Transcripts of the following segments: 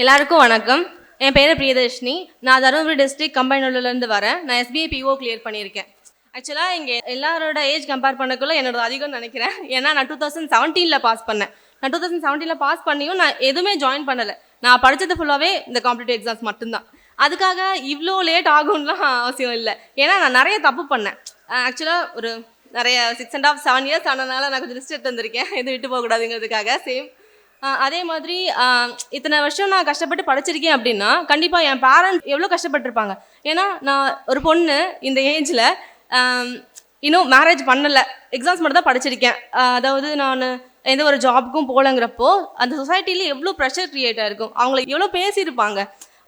எல்லாருக்கும் வணக்கம். என் பேர் பிரியதர்ஷினி. நான் தருமபுரி டிஸ்ட்ரிக்ட் கம்பைனூர்லேருந்து வரேன். நான் SBI PO கிளியர் பண்ணியிருக்கேன். ஆக்சுவலாக இங்கே எல்லாரோட ஏஜ் கம்பேர் பண்ணக்குள்ள என்னோட அதிகம்னு நினைக்கிறேன். ஏன்னா நான் 2017 பாஸ் பண்ணேன். நான் 2017 பாஸ் பண்ணியும் நான் எதுவுமே ஜாயின் பண்ணலை. நான் படித்தது ஃபுல்லாகவே இந்த காம்படிட்டிவ் எக்ஸாம்ஸ் மட்டும்தான். அதுக்காக இவ்வளோ லேட் ஆகும்லாம் அவசியம் இல்லை. ஏன்னா நான் நிறைய தப்பு பண்ணேன். ஆக்சுவலாக ஒரு நிறைய 6.5 7 இயர்ஸ் ஆனதுனால நான் கொஞ்சம் ரிஸ்க் எடுத்து வந்திருக்கேன். எதுவும் விட்டு போகக்கூடாதுங்கிறதுக்காக. சேம் அதே மாதிரி இத்தனை வருஷம் நான் கஷ்டப்பட்டு படிச்சிருக்கேன் அப்படின்னா கண்டிப்பாக என் பேரண்ட்ஸ் எவ்வளோ கஷ்டப்பட்டிருப்பாங்க. ஏன்னா நான் ஒரு பொண்ணு இந்த ஏஜில் இன்னும் மேரேஜ் பண்ணலை, எக்ஸாம்ஸ் மட்டும் தான் படிச்சிருக்கேன். அதாவது நான் எந்த ஒரு ஜாபுக்கும் போகலங்கிறப்போ அந்த சொசைட்டியில் எவ்வளோ ப்ரெஷர் க்ரியேட் ஆகிருக்கும். அவங்கள எவ்வளோ பேசியிருப்பாங்க.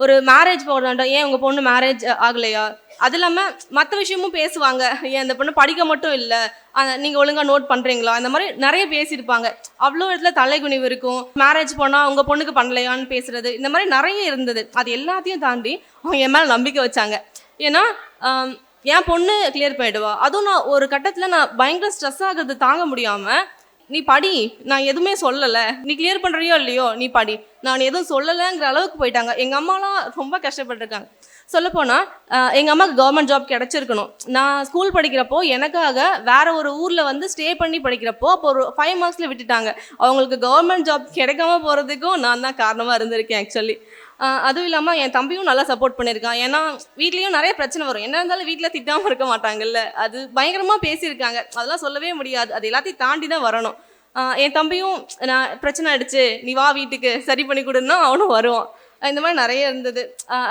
ஒரு மேரேஜ் போகிறதாண்டா, ஏன் உங்கள் பொண்ணு மேரேஜ் ஆகலையா, அது இல்லாமல் மற்ற விஷயமும் பேசுவாங்க. ஏன் இந்த பொண்ணு படிக்க மட்டும் இல்லை, நீங்கள் ஒழுங்காக நோட் பண்ணுறீங்களா, அந்த மாதிரி நிறைய பேசியிருப்பாங்க. அவ்வளோ இடத்துல தலைகுனிவு இருக்கும். மேரேஜ் போனால் உங்கள் பொண்ணுக்கு பண்ணலையான்னு பேசுகிறது, இந்த மாதிரி நிறைய இருந்தது. அது எல்லாத்தையும் தாண்டி அவங்க என் மேலே நம்பிக்கை வச்சாங்க. ஏன்னா என் பொண்ணு கிளியர் பண்ணிடுவா. அதுவும் நான் ஒரு கட்டத்தில் நான் பயங்கர ஸ்ட்ரெஸ் ஆகிறது தாங்க முடியாமல், நீ படி, நான் எதுவுமே சொல்லலை, நீ கிளியர் பண்ணுறியோ இல்லையோ நீ படி, நான் எதுவும் சொல்லலைங்கிற அளவுக்கு போயிட்டாங்க. எங்கள் அம்மாலாம் ரொம்ப கஷ்டப்பட்டுருக்காங்க. சொல்லப்போனால் எங்கள் அம்மாவுக்கு கவர்மெண்ட் ஜாப் கிடச்சிருக்கணும். நான் ஸ்கூல் படிக்கிறப்போ எனக்காக வேறு ஒரு ஊரில் வந்து ஸ்டே பண்ணி படிக்கிறப்போ அப்போ ஒரு 5 மார்க்ஸில் விட்டுட்டாங்க. அவங்களுக்கு கவர்மெண்ட் ஜாப் கிடைக்காம போகிறதுக்கும் நான் தான் காரணமாக இருந்திருக்கேன் ஆக்சுவலி. அதுவும் இல்லாமல் என் தம்பியும் நல்லா சப்போர்ட் பண்ணியிருக்கான். ஏன்னா வீட்லேயும் நிறைய பிரச்சனை வரும். என்ன இருந்தாலும் வீட்டில் திட்டாமல் இருக்க மாட்டாங்கல்ல, அது பயங்கரமாக பேசியிருக்காங்க. அதெல்லாம் சொல்லவே முடியாது, அது எல்லாத்தையும் தாண்டி தான் வரணும். என் தம்பியும் நான் பிரச்சனை ஆகிடுச்சு, நீ வா வீட்டுக்கு சரி பண்ணி கொடுன்னா அவனும் வருவான். இந்த மாதிரி நிறைய இருந்தது.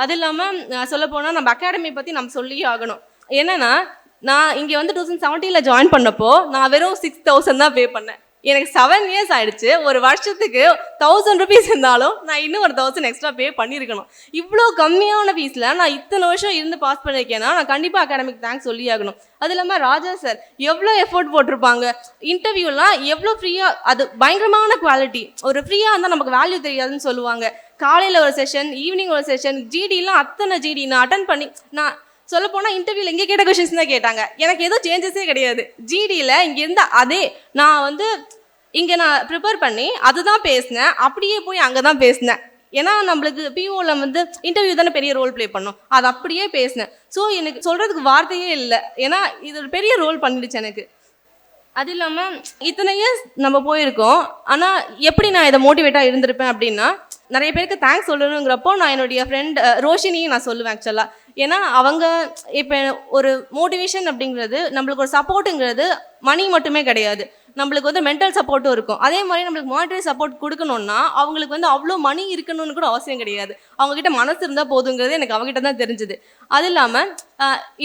அது இல்லாமல் சொல்லப்போனால் நம்ம அகாடமி பற்றி நம்ம சொல்லியே ஆகணும். என்னென்னா நான் இங்கே வந்து 2017 ஜாயின் பண்ணப்போ நான் வெறும் 6,000 தான் பே பண்ணேன். எனக்கு 7 இயர்ஸ் ஆகிடுச்சு. ஒரு வருஷத்துக்கு 1000 rupees இருந்தாலும் நான் இன்னும் ஒரு 1000 எக்ஸ்ட்ரா பே பண்ணியிருக்கணும். இவ்வளோ கம்மியான ஃபீஸில் நான் இத்தனை வருஷம் இருந்து பாஸ் பண்ணியிருக்கேன்னா நான் கண்டிப்பாக அகாடமிக் தேங்க்ஸ் சொல்லி ஆகணும். அது இல்லாமல் ராஜா சார் எவ்வளோ எஃபோர்ட் போட்டிருப்பாங்க. இன்டர்வியூலாம் எவ்வளோ ஃப்ரீயாக, அது பயங்கரமான குவாலிட்டி. ஒரு ஃப்ரீயாக இருந்தால் நமக்கு வேல்யூ தெரியாதுன்னு சொல்லுவாங்க. காலையில் ஒரு செஷன், ஈவினிங் ஒரு செஷன், ஜிடிலாம் அத்தனை ஜிடி நான் அட்டன் பண்ணி, நான் சொல்லப்போனால் இன்டர்வியூவில் எங்கே கேட்ட கொஷின்ஸ் தான் கேட்டாங்க. எனக்கு எதுவும் சேஞ்சஸே கிடையாது. ஜிடியில் இங்கே இருந்த அதே நான் வந்து இங்கே நான் ப்ரிப்பேர் பண்ணி அதுதான் பேசினேன், அப்படியே போய் அங்கே தான் பேசினேன். ஏன்னா நம்மளுக்கு பிஓவில் வந்து இன்டர்வியூ தானே பெரிய ரோல் ப்ளே பண்ணோம், அது அப்படியே பேசினேன். ஸோ எனக்கு சொல்கிறதுக்கு வார்த்தையே இல்லை. ஏன்னா இது ஒரு பெரிய ரோல் பண்ணிடுச்சு எனக்கு. அது இல்லாமல் இத்தனை இயர்ஸ் நம்ம போயிருக்கோம். ஆனால் எப்படி நான் இதை மோட்டிவேட்டாக இருந்திருப்பேன் அப்படின்னா, நிறைய பேருக்கு தேங்க்ஸ் சொல்லணுங்கிறப்போ நான் என்னுடைய ஃப்ரெண்ட் ரோஷினியும் நான் சொல்லுவேன் ஆக்சுவலாக. ஏன்னா அவங்க இப்போ ஒரு மோட்டிவேஷன் அப்படிங்கிறது, நம்மளுக்கு ஒரு சப்போர்ட்டுங்கிறது மணி மட்டுமே கிடையாது, நம்மளுக்கு வந்து மென்டல் சப்போர்ட்டும் இருக்கும். அதே மாதிரி நம்மளுக்கு மானிட்டரி சப்போர்ட் கொடுக்கணுன்னா அவங்களுக்கு வந்து அவ்வளோ மணி இருக்கணும்னு கூட அவசியம் கிடையாது. அவங்ககிட்ட மனசு இருந்தால் போதுங்கிறது எனக்கு அவங்ககிட்ட தான் தெரிஞ்சுது. அது இல்லாமல்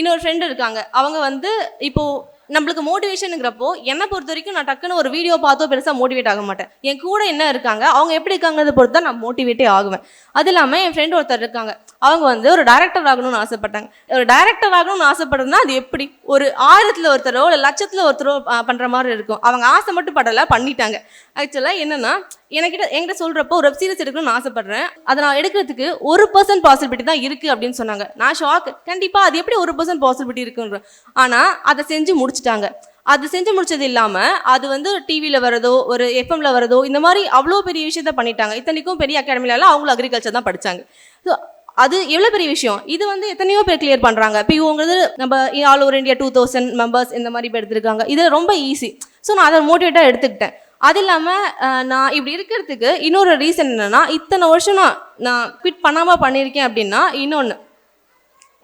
இன்னொரு ஃப்ரெண்டு இருக்காங்க. அவங்க வந்து இப்போது நம்மளுக்கு மோட்டிவேஷனுங்கிறப்போ என்னை பொறுத்த வரைக்கும் நான் டக்குன்னு ஒரு வீடியோ பார்த்தோ பெருசாக மோட்டிவேட் ஆக மாட்டேன். என் கூட என்ன இருக்காங்க, அவங்க எப்படி இருக்காங்கிறத பொறுத்து தான் நான் மோட்டிவேட்டே ஆகுவேன். அது இல்லாமல் என் ஃப்ரெண்டு ஒருத்தர் இருக்காங்க. அவங்க வந்து ஒரு டைரக்டர் ஆகணும்னு ஆசைப்பட்டாங்க. ஒரு டைரக்டர் ஆகணும்னு ஆசைப்படுறதுனா அது எப்படி ஒரு 1000ல் ஒருத்தரோ இல்லை 1,00,000ல் ஒருத்தரோ பண்ணுற மாதிரி இருக்கும். அவங்க ஆசை மட்டும் படலை, பண்ணிட்டாங்க. ஆக்சுவலாக என்னென்னா என்கிட்ட சொல்கிறப்போ ஒரு வெப் சீரிஸ் எடுக்கணும்னு ஆசைப்படுறேன், அதை நான் எடுக்கிறதுக்கு 1% பாசிபிலிட்டி தான் இருக்குது அப்படின்னு சொன்னாங்க. நான் ஷாக். கண்டிப்பாக அது எப்படி 1% பாசிபிலிட்டி இருக்குன்ற. ஆனால் அதை செஞ்சு முடிச்சுட்டாங்க. அது செஞ்சு முடிச்சது இல்லாமல் அது வந்து டிவியில் வரதோ ஒரு எஃப்எம்ல வரதோ இந்த மாதிரி அவ்வளோ பெரிய விஷயத்த பண்ணிட்டாங்க. இத்தனைக்கும் பெரிய அகாடமிலலாம் அவங்களும் அக்ரிகல்ச்சர் தான் படித்தாங்க. ஸோ அது எவ்வளோ பெரிய விஷயம். இது வந்து எத்தனையோ பேர் கிளியர் பண்ணுறாங்க. பிஓங்கிறது நம்ம ஆல் ஓவர் இந்தியா 2000 மெம்பர்ஸ் இந்த மாதிரி பேர் எடுத்துருக்காங்க. இது ரொம்ப ஈஸி. ஸோ நான் அதை மோட்டிவேட்டாக எடுத்துக்கிட்டேன். அது இல்லாமல் நான் இப்படி இருக்கிறதுக்கு இன்னொரு ரீசன் என்னென்னா, இத்தனை வருஷம் நான் குவிட் பண்ணாமல் பண்ணியிருக்கேன் அப்படின்னா இன்னொன்று,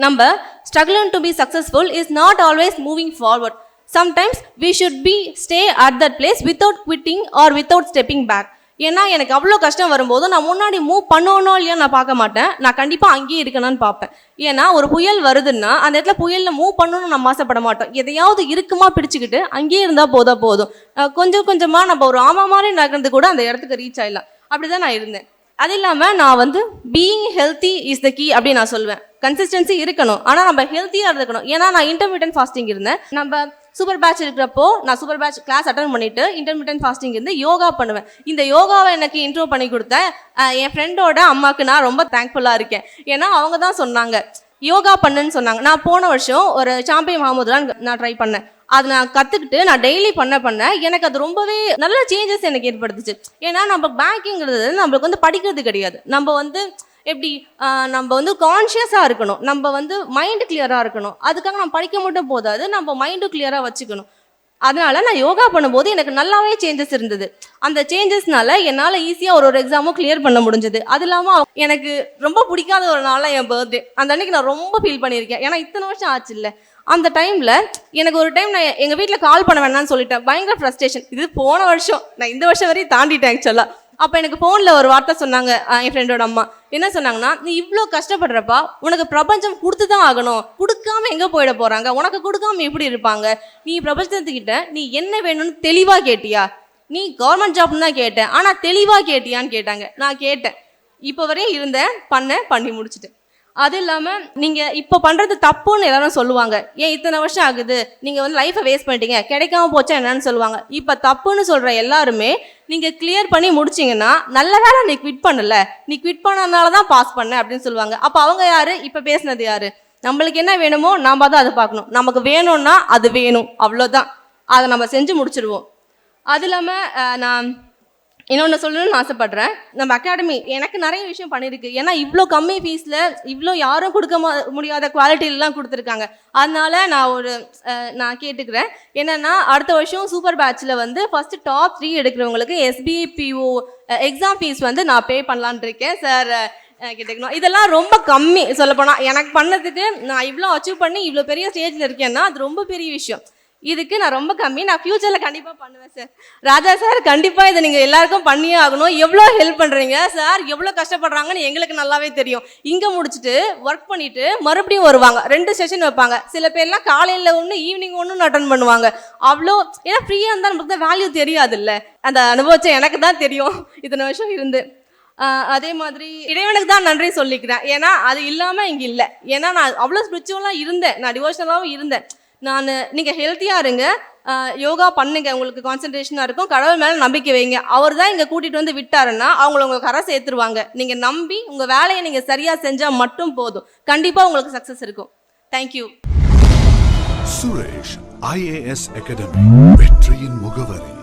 நம்ம struggling to be successful is not always moving forward. Sometimes we should be stay at that place without quitting or without stepping back. ஏன்னா எனக்கு அவ்வளோ கஷ்டம் வரும்போது நான் முன்னாடி மூவ் பண்ணணும் இல்லையா நான் பார்க்க மாட்டேன், நான் கண்டிப்பாக அங்கேயே இருக்கணும்னு பார்ப்பேன். ஏன்னா ஒரு புயல் வருதுன்னா அந்த இடத்துல புயலில் மூவ் பண்ணணும்னு நம்ம ஆசைப்பட மாட்டோம். எதையாவது இருக்குமா பிடிச்சிக்கிட்டு அங்கேயே இருந்தால் போதும். கொஞ்சம் கொஞ்சமாக நம்ம ஒரு ஆமா மாதிரி நகர்ந்து கூட அந்த இடத்துக்கு ரீச் ஆகிடலாம். அப்படி தான் நான் இருந்தேன். அது இல்லாமல் நான் வந்து being healthy is the key அப்படின்னு நான் சொல்லுவேன். கன்சிஸ்டன்சி இருக்கணும், ஆனால் நம்ம ஹெல்த்தியாக இருக்கணும். ஏன்னா நான் இன்டர்மீடியன்ட் ஃபாஸ்டிங் இருந்தேன். நம்ம சூப்பர் பேட்ச் இருக்கிறப்போ நான் சூப்பர் பேட்ச் கிளாஸ் அட்டன் பண்ணிவிட்டு இன்டர்மீடியன்ட் ஃபாஸ்டிங் இருந்து யோகா பண்ணுவேன். இந்த யோகாவை எனக்கு இன்ட்ரோ பண்ணி கொடுத்தேன் என் ஃப்ரெண்டோட அம்மாவுக்கு நான் ரொம்ப தேங்க்ஃபுல்லாக இருக்கேன். ஏன்னா அவங்க தான் சொன்னாங்க யோகா பண்ணுன்னு சொன்னாங்க. நான் போன வருஷம் ஒரு சாம்பை மாமுத்ரான் நான் ட்ரை பண்ணேன். அதை நான் கற்றுக்கிட்டு நான் டெய்லி பண்ண எனக்கு அது ரொம்பவே நல்ல சேஞ்சஸ் எனக்கு ஏற்படுத்துச்சு. ஏன்னா நம்ம பேங்கிங்கிறது நம்மளுக்கு வந்து படிக்கிறது கிடையாது. நம்ம வந்து எப்படி நம்ம வந்து கான்ஷியஸாக இருக்கணும், நம்ம வந்து மைண்டு கிளியராக இருக்கணும். அதுக்காக நம்ம படிக்க மட்டும் போதாது, நம்ம மைண்டும் கிளியராக வச்சுக்கணும். அதனால நான் யோகா பண்ணும்போது எனக்கு நல்லாவே சேஞ்சஸ் இருந்தது. அந்த சேஞ்சஸ்னால என்னால் ஈஸியாக ஒரு எக்ஸாமும் கிளியர் பண்ண முடிஞ்சது. அது இல்லாமல் எனக்கு ரொம்ப பிடிக்காத ஒரு நாளாக என் பர்த்டே. அந்த அன்னைக்கு நான் ரொம்ப ஃபீல் பண்ணியிருக்கேன். ஏன்னா இத்தனை வருஷம் ஆச்சு இல்லை. அந்த டைமில் எனக்கு ஒரு டைம் நான் எங்கள் வீட்டில் கால் பண்ண வேணாம்னு சொல்லிட்டேன். பயங்கர ஃப்ரஸ்ட்ரேஷன். இது போன வருஷம், நான் இந்த வருஷம் வரையும் தாண்டிட்டேன் ஆக்சுவலாக. அப்போ எனக்கு ஃபோனில் ஒரு வார்த்தை சொன்னாங்க, என் ஃப்ரெண்டோட அம்மா. என்ன சொன்னாங்கன்னா, நீ இவ்வளோ கஷ்டப்படுறப்பா, உனக்கு பிரபஞ்சம் கொடுத்து தான் ஆகணும், கொடுக்காம எங்கே போயிட போகிறாங்க, உனக்கு கொடுக்காம எப்படி இருப்பாங்க, நீ பிரபஞ்சத்துக்கிட்ட நீ என்ன வேணும்னு தெளிவாக கேட்டியா, நீ கவர்மெண்ட் ஜாப்னு தான் கேட்டேன் ஆனால் தெளிவாக கேட்டியான்னு கேட்டாங்க. நான் கேட்டேன், இப்போ வரையும் இருந்தேன், பண்ணி முடிச்சுட்டேன். அது இல்லாமல் நீங்கள் இப்போ பண்ணுறது தப்புன்னு எல்லாரும் சொல்லுவாங்க. ஏன் இத்தனை வருஷம் ஆகுது, நீங்கள் வந்து லைஃப்பை வேஸ்ட் பண்ணிட்டீங்க, கிடைக்காம போச்சா என்னன்னு சொல்லுவாங்க. இப்போ தப்புன்னு சொல்கிற எல்லாருமே நீங்கள் கிளியர் பண்ணி முடிச்சிங்கன்னா, நல்ல வேலை நீ குவிட் பண்ணலை, நீ குவிட் பண்ணனால தான் பாஸ் பண்ண அப்படின்னு சொல்லுவாங்க. அப்போ அவங்க யார், இப்போ பேசுனது யார்? நம்மளுக்கு என்ன வேணுமோ நாம் தான் அதை பார்க்கணும். நமக்கு வேணும்னா அது வேணும், அவ்வளோதான். அதை நம்ம செஞ்சு முடிச்சிடுவோம். அது இல்லாமல் நான் இன்னொன்று சொல்லணும்னு ஆசைப்பட்றேன். நம்ம அகாடமி எனக்கு நிறைய விஷயம் பண்ணியிருக்கு. ஏன்னா இவ்வளோ கம்மி ஃபீஸில் இவ்வளோ யாரும் கொடுக்க முடியாத குவாலிட்டிலாம் கொடுத்துருக்காங்க. அதனால நான் கேட்டுக்கிறேன், என்னென்னா அடுத்த வருஷம் சூப்பர் பேட்சில் வந்து first top 3 எடுக்கிறவங்களுக்கு SBIPO exam fees வந்து நான் பே பண்ணலான் இருக்கேன் சார் கேட்டுக்கணும். இதெல்லாம் ரொம்ப கம்மி சொல்லப்போனால். எனக்கு பண்ணதுக்கு நான் இவ்வளோ அச்சீவ் பண்ணி இவ்வளோ பெரிய ஸ்டேஜில் இருக்கேன்னா அது ரொம்ப பெரிய விஷயம். இதுக்கு நான் ரொம்ப கம்மி. நான் ஃப்யூச்சரில் கண்டிப்பாக பண்ணுவேன் சார். ராஜா சார், கண்டிப்பாக இதை நீங்கள் எல்லாருக்கும் பண்ணியே ஆகணும். எவ்வளோ ஹெல்ப் பண்ணுறீங்க சார், எவ்வளோ கஷ்டப்படுறாங்கன்னு எங்களுக்கு நல்லாவே தெரியும். இங்கே முடிச்சுட்டு ஒர்க் பண்ணிவிட்டு மறுபடியும் வருவாங்க, 2 செஷன் வைப்பாங்க. சில பேர்லாம் காலையில் ஒன்று ஈவினிங் ஒன்று அட்டன் பண்ணுவாங்க. அவ்வளோ ஏன்னா ஃப்ரீயாக இருந்தால் நமக்கு தான் வேல்யூ தெரியாதுல்ல. அந்த அனுபவிச்ச எனக்கு தான் தெரியும் இத்தனை வருஷம் இருந்து. அதே மாதிரி இறைவனுக்கு தான் நன்றி சொல்லிக்கிறேன். ஏன்னா அது இல்லாமல் இங்கே இல்லை. ஏன்னா நான் அவ்வளோ ஸ்பிரிச்சுவலாக இருந்தேன், நான் டிவோஷனலாகவும் இருந்தேன். நீங்கள் ஹெல்த்தியாக இருங்க, யோகா பண்ணுங்க, உங்களுக்கு கான்சன்ட்ரேஷனாக இருக்கும், கடவுள் மேலே நம்பிக்கை வைங்க. அவர் தான் இங்கே கூட்டிகிட்டு வந்து விட்டாருன்னா அவங்கள உங்களுக்கு கரை சேர்த்துருவாங்க. நீங்கள் நம்பி உங்கள் வேலையை நீங்கள் சரியாக செஞ்சால் மட்டும் போதும், கண்டிப்பாக உங்களுக்கு சக்ஸஸ் இருக்கும். தேங்க்யூ. சுரேஷ் IAS அகாடமி, வெற்றியின் முகவரி.